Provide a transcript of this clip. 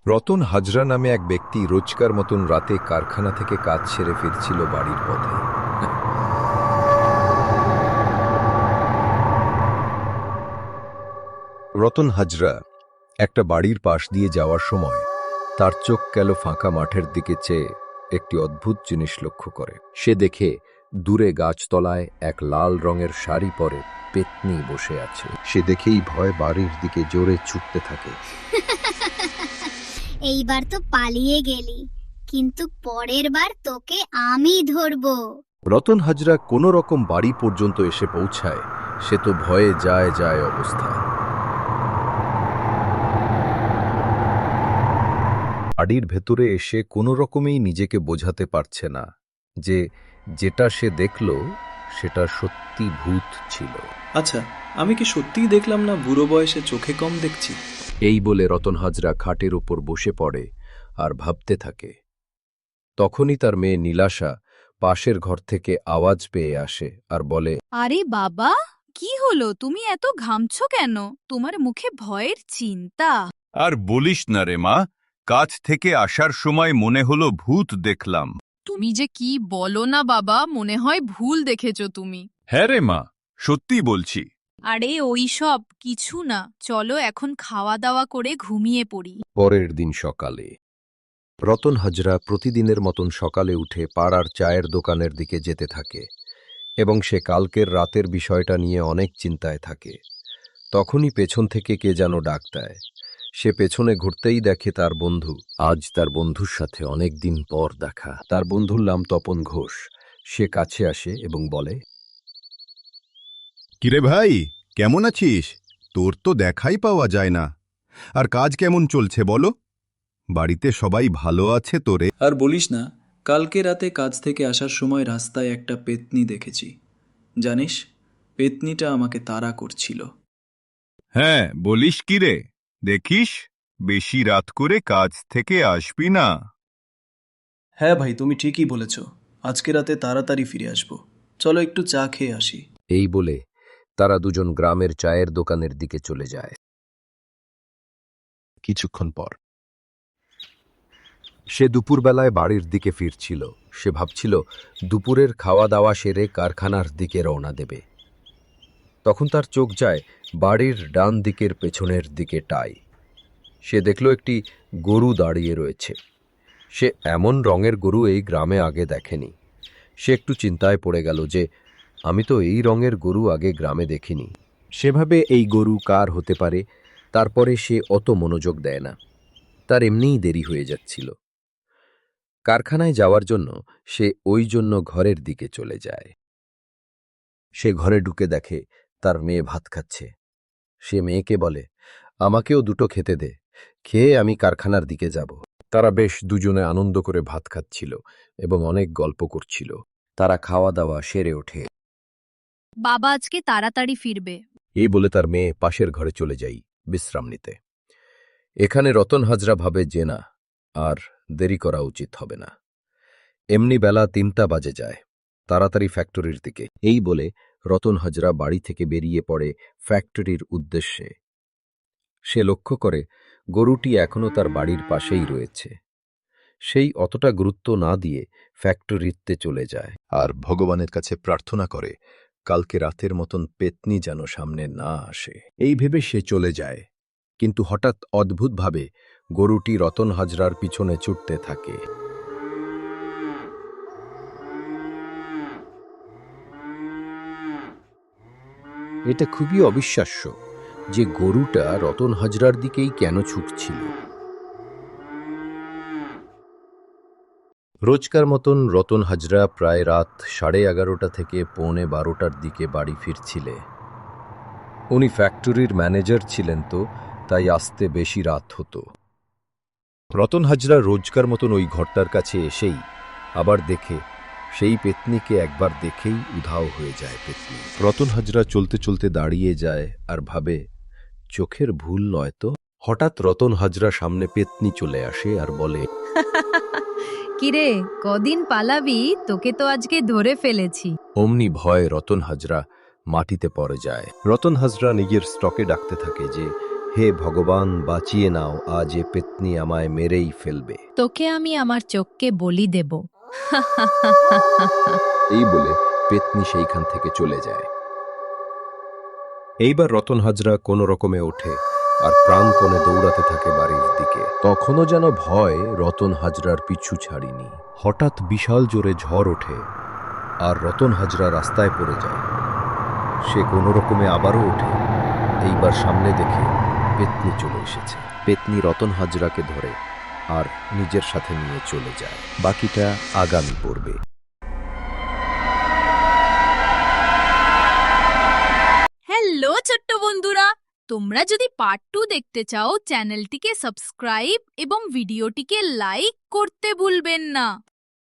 রতন হাজরা নামে এক ব্যক্তি রোজকার মতন রাতে কারখানা থেকে কাজ সেরে ফিরছিল বাড়ির পথে। রতন হাজরা একটা বাড়ির পাশ দিয়ে যাওয়ার সময় তার চোখ গেল ফাঁকা মাঠের দিকে চেয়ে একটি অদ্ভুত জিনিস লক্ষ্য করে। সে দেখে দূরে গাছতলায় এক লাল রঙের শাড়ি পরে পেতনি বসে আছে। সে দেখেই ভয় বাড়ির দিকে জোরে ছুটতে থাকে। এইবার তো পালিয়ে গেলি, কিন্তু পরের বার তোকে আমি ধরবো। রতন হাজরা কোনো রকম বাড়ি পর্যন্ত এসে পৌঁছায়। সে তো ভয়ে যায় অবস্থা। বাড়ির ভেতরে এসে কোনো রকমেই নিজেকে বোঝাতে পারছে না যে যেটা সে দেখল সেটা সত্যি ভূত ছিল। আচ্ছা, আমি কি সত্যিই দেখলাম না বুড়ো বয়সে চোখে কম দেখছি? এই বলে রতন হাজরা খাটের উপর বসে পড়ে আর ভাবতে থাকে। তখনই তার মেয়ে নীলাশা পাশের ঘর থেকে আওয়াজ পেয়ে আসে আর বলে, আরে বাবা, কি হলো? তুমি এত ঘামছো কেন? তোমার মুখে ভয়ের চিন্তা। আর বলিস না রে মা, কাজ থেকে আসার সময় মনে হলো ভূত দেখলাম। তুমি যে কি বলো না বাবা, মনে হয় ভুল দেখেছো তুমি। হ্যাঁ রে মা, সত্যি বলছি। আরে ওইসব কিছু না, চলো এখন খাওয়া দাওয়া করে ঘুমিয়ে পড়ি। পরের দিন সকালে রতন হাজরা প্রতিদিনের মতন সকালে উঠে পাড়ার চায়ের দোকানের দিকে যেতে থাকে এবং সে কালকের রাতের বিষয়টা নিয়ে অনেক চিন্তায় থাকে। তখনই পেছন থেকে কে যেন ডাক দেয়। সে পেছনে ঘুরতেই দেখে তার বন্ধু। আজ তার বন্ধুর সাথে অনেক দিন পর দেখা। তার বন্ধুর নাম তপন ঘোষ। সে কাছে আসে এবং বলে, কিরে ভাই, কেমন আছিস? তোর তো দেখাই পাওয়া যায় না। আর কাজ কেমন চলছে বলো? বাড়িতে সবাই ভালো আছে তোরে? আর বলিস না, কালকে রাতে কাজ থেকে আসার সময় রাস্তায় একটা পেতনি দেখেছি। জানিস, পেতনিটা আমাকে তাড়া করছিল। হ্যাঁ, বলিস কি রে? দেখিস, বেশি রাত করে কাজ থেকে আসবি না। হ্যাঁ ভাই, তুমি ঠিকই বলেছ। আজকে রাতে তাড়াতাড়ি ফিরে আসবো। চলো একটু চা খেয়ে আসি। এই বলে তারা দুজন গ্রামের চায়ের দোকানের দিকে চলে যায়। কিছুক্ষণ পর সে দুপুরবেলায় বাড়ির দিকে ফিরছিল। সে ভাবছিল দুপুরের খাওয়া দাওয়া সেরে কারখানার দিকে রওনা দেবে। তখন তার চোখ যায় বাড়ির ডান দিকের পেছনের দিকে টাই। সে দেখল একটি গরু দাঁড়িয়ে রয়েছে। সে এমন রঙের গরু এই গ্রামে আগে দেখেনি। সে একটু চিন্তায় পড়ে গেল যে আমি তো এই রঙের গরু আগে গ্রামে দেখিনি। সেভাবে এই গরু কার হতে পারে। তারপরে সে অত মনোযোগ দেয় না। তার এমনিই দেরি হয়ে যাচ্ছিল। কারখানায় যাওয়ার জন্য সে ওই জন্য ঘরের দিকে চলে যায়। সে ঘরে ঢুকে দেখে তার মেয়ে ভাত খাচ্ছে। সে মেয়েকে বলে, আমাকেও দুটো খেতে দে, খেয়ে আমি কারখানার দিকে যাব। তারা বেশ দুজনে আনন্দ করে ভাত খাচ্ছিল এবং অনেক গল্প করছিল। তারা খাওয়া দাওয়া সেরে ওঠে। বাবা আজকে তাড়াতাড়ি ফিরবে। এই বলে তার মেয়ে পাশের ঘরে চলে যাই বিশ্রাম নিতে। এখানে রতন হাজরা ভাবে যে না, আর দেরি করা উচিত হবে না। এমনি বেলা ৩টা বাজে যায়। তাড়াতাড়ি ফ্যাক্টরির দিকে। এই বলে রতন হাজরা বাড়ি থেকে বেরিয়ে পড়ে ফ্যাক্টরির উদ্দেশ্যে। সে লক্ষ্য করে গরুটি এখনও তার বাড়ির পাশেই রয়েছে। সেই অতটা গুরুত্ব না দিয়ে ফ্যাক্টরিতে চলে যায় আর ভগবানের কাছে প্রার্থনা করে কালকে রাতের মতন পেতনি যেন সামনে না আসে। এই ভেবে সে চলে যায়। কিন্তু হঠাৎ অদ্ভুতভাবে গরুটি রতন হাজরার পিছনে ছুটতে থাকে। এটা খুবই অবিশ্বাস্য যে গরুটা রতন হাজরার দিকেই কেন ছুটছিল। রোজকার মতন রতন হাজরা প্রায় রাত 11:30 থেকে 11:45টার দিকে বাড়ি ফিরছিলে। উনি ফ্যাক্টরির ম্যানেজার ছিলেন, তো তাই আসতে বেশি রাত হতো। রতন হাজরা রোজকার মতন ওই ঘরটার কাছে এসেই আবার দেখে সেই পেতনিকে একবার দেখেই উধাও হয়ে যায় পেতনি। রতন হাজরা চলতে চলতে দাঁড়িয়ে যায় আর ভাবে চোখের ভুল নয় তো। হঠাৎ রতন হাজরা সামনে পেতনি চলে আসে আর বলে, কিরে, কদিন পালাবি? তোকে তো আজকে ধরে ফেলেছি। অমনি ভয়ে রতন হাজরা মাটিতে পড়ে যায়। রতন হাজরা নিজের স্টকে ডাকতে থাকে যে, হে ভগবান, বাঁচিয়ে নাও, আজ এ পেতনি আমায় মেরেই ফেলবে। তোকে আমি আমার চোখকে বলি দেব। এই বলে পেতনি সেইখান থেকে চলে যায়। এইবার রতন হাজরা কোনো রকমে ওঠে আর প্রাণপণে দৌড়াতে থাকে বাড়ির দিকে। তখনও যেন ভয় রতন হাজরার পিছু ছাড়িনি। হঠাৎ বিশাল জোরে ঝড় ওঠে আর রতন হাজরা রাস্তায় পড়ে যায়। সে কোনো রকমে আবারও ওঠে। এইবার সামনে দেখে পেতনি চলে এসেছে। পেতনি রতন হাজরাকে ধরে আর নিজের সাথে নিয়ে চলে যায়। বাকিটা আগামী পর্বে। হ্যালো ছোট্ট বন্ধুরা, তোমরা যদি পার্ট 2 দেখতে চাও চ্যানেলটিকে সাবস্ক্রাইব এবং ভিডিওটিকে লাইক করতে ভুলবেন না।